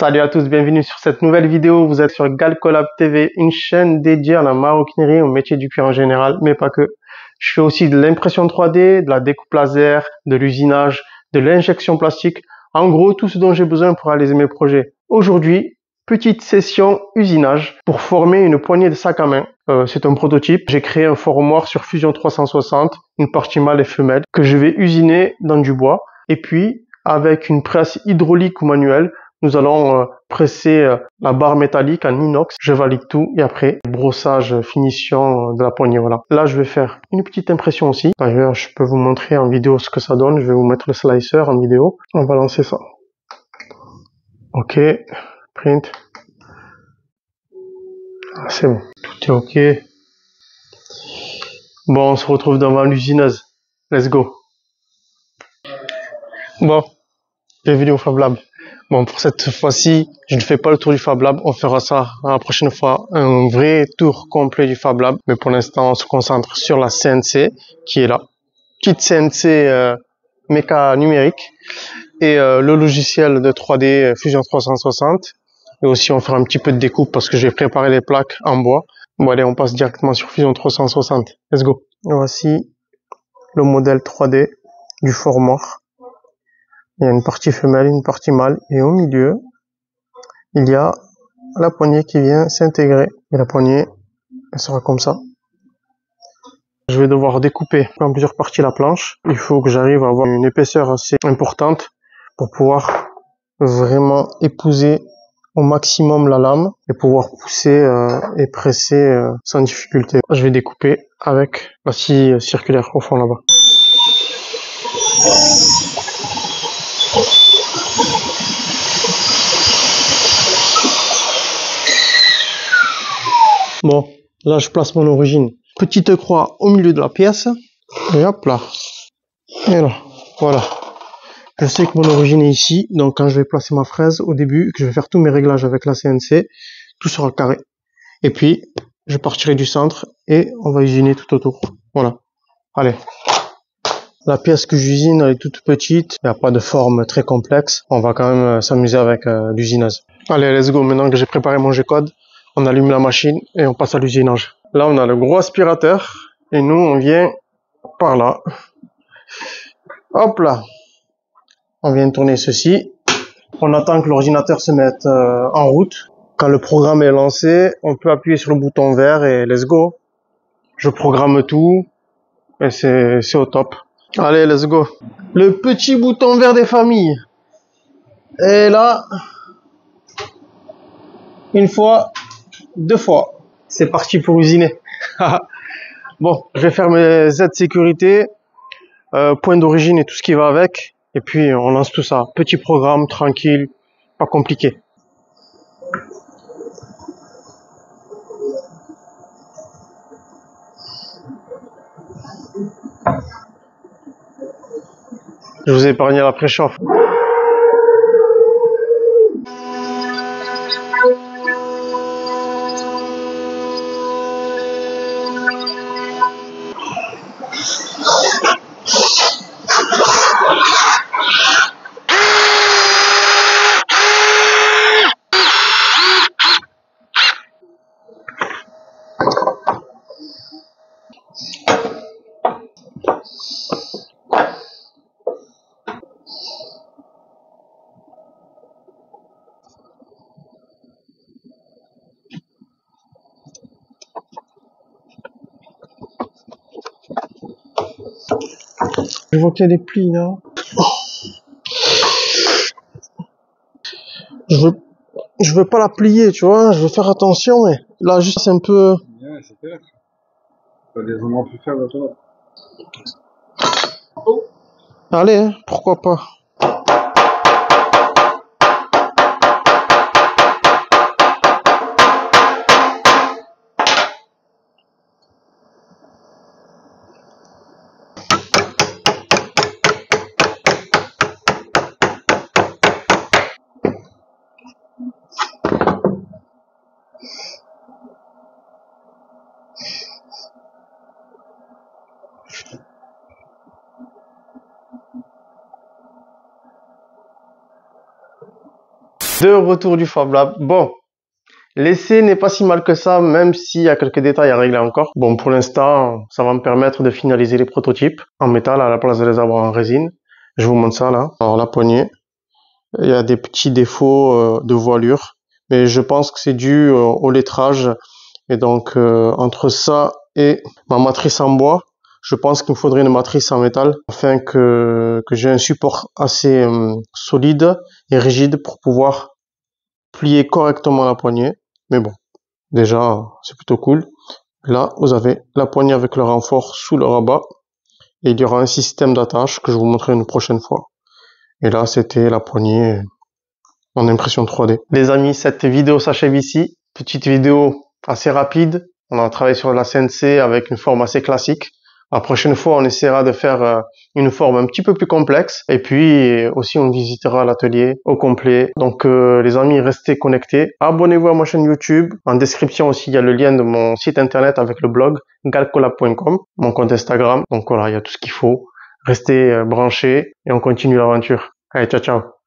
Salut à tous, bienvenue sur cette nouvelle vidéo. Vous êtes sur Galcolab TV, une chaîne dédiée à la maroquinerie, au métier du cuir en général, mais pas que. Je fais aussi de l'impression 3D, de la découpe laser, de l'usinage, de l'injection plastique. En gros, tout ce dont j'ai besoin pour réaliser mes projets. Aujourd'hui, petite session usinage pour former une poignée de sac à main. C'est un prototype. J'ai créé un formoir sur Fusion 360, une partie mâle et femelle, que je vais usiner dans du bois. Et puis, avec une presse hydraulique ou manuelle, nous allons presser la barre métallique en inox. Je valide tout et après, brossage, finition de la poignée. Voilà. Là, je vais faire une petite impression aussi. D'ailleurs, je peux vous montrer en vidéo ce que ça donne. Je vais vous mettre le slicer en vidéo. On va lancer ça. Ok. Print. Ah, c'est bon. Tout est ok. Bon, on se retrouve devant l'usineuse. Let's go. Bon, bienvenue au Fab Lab. Bon, pour cette fois-ci, je ne fais pas le tour du Fab Lab. On fera ça la prochaine fois, un vrai tour complet du Fab Lab. Mais pour l'instant, on se concentre sur la CNC qui est là. Petite CNC méca numérique et le logiciel de 3D Fusion 360. Et aussi, on fera un petit peu de découpe parce que j'ai préparé les plaques en bois. Bon, allez, on passe directement sur Fusion 360. Let's go. Voici le modèle 3D du formoir. Il y a une partie femelle, une partie mâle, et au milieu, il y a la poignée qui vient s'intégrer. Et la poignée, elle sera comme ça. Je vais devoir découper en plusieurs parties la planche. Il faut que j'arrive à avoir une épaisseur assez importante pour pouvoir vraiment épouser au maximum la lame et pouvoir pousser et presser sans difficulté. Je vais découper avec la scie circulaire au fond là-bas. Bon, là je place mon origine. Petite croix au milieu de la pièce. Et hop là. Et là, voilà. Je sais que mon origine est ici, donc quand je vais placer ma fraise au début, que je vais faire tous mes réglages avec la CNC, tout sera carré. Et puis, je partirai du centre et on va usiner tout autour. Voilà. Allez. La pièce que j'usine, elle est toute petite, il n'y a pas de forme très complexe. On va quand même s'amuser avec l'usinage. Allez, let's go. Maintenant que j'ai préparé mon G-code, on allume la machine et on passe à l'usinage. Là, on a le gros aspirateur et nous, on vient par là. Hop là. On vient tourner ceci. On attend que l'ordinateur se mette en route. Quand le programme est lancé, on peut appuyer sur le bouton vert et let's go. Je programme tout et c'est au top. Allez, let's go. Le petit bouton vert des familles. Et là, une fois, deux fois. C'est parti pour usiner. Bon, je vais faire mes aides sécurité, point d'origine et tout ce qui va avec. Et puis, on lance tout ça. Petit programme, tranquille, pas compliqué. Je vous ai épargné la préchauffe. Je vois qu'il y a des plis là. Je veux pas la plier, tu vois. Je veux faire attention, mais là juste c'est un peu. Ouais, c'est clair. T'as des endroits plus faibles à toi. Allez, hein, pourquoi pas. De retour du Fab Lab. Bon, l'essai n'est pas si mal que ça, même s'il y a quelques détails à régler encore. Bon, pour l'instant, ça va me permettre de finaliser les prototypes en métal à la place de les avoir en résine. Je vous montre ça là. Alors la poignée, il y a des petits défauts de voilure, mais je pense que c'est dû au lettrage. Et donc, entre ça et ma matrice en bois, je pense qu'il me faudrait une matrice en métal afin que j'ai un support assez solide et rigide pour pouvoir plier correctement la poignée. Mais bon, déjà, c'est plutôt cool. Là, vous avez la poignée avec le renfort sous le rabat. Et il y aura un système d'attache que je vous montrerai une prochaine fois. Et là, c'était la poignée en impression 3D. Les amis, cette vidéo s'achève ici. Petite vidéo assez rapide. On a travaillé sur la CNC avec une forme assez classique. La prochaine fois, on essaiera de faire une forme un petit peu plus complexe. Et puis aussi, on visitera l'atelier au complet. Donc les amis, restez connectés. Abonnez-vous à ma chaîne YouTube. En description aussi, il y a le lien de mon site internet avec le blog galcolab.com, mon compte Instagram. Donc voilà, il y a tout ce qu'il faut. Restez branchés et on continue l'aventure. Allez, ciao, ciao.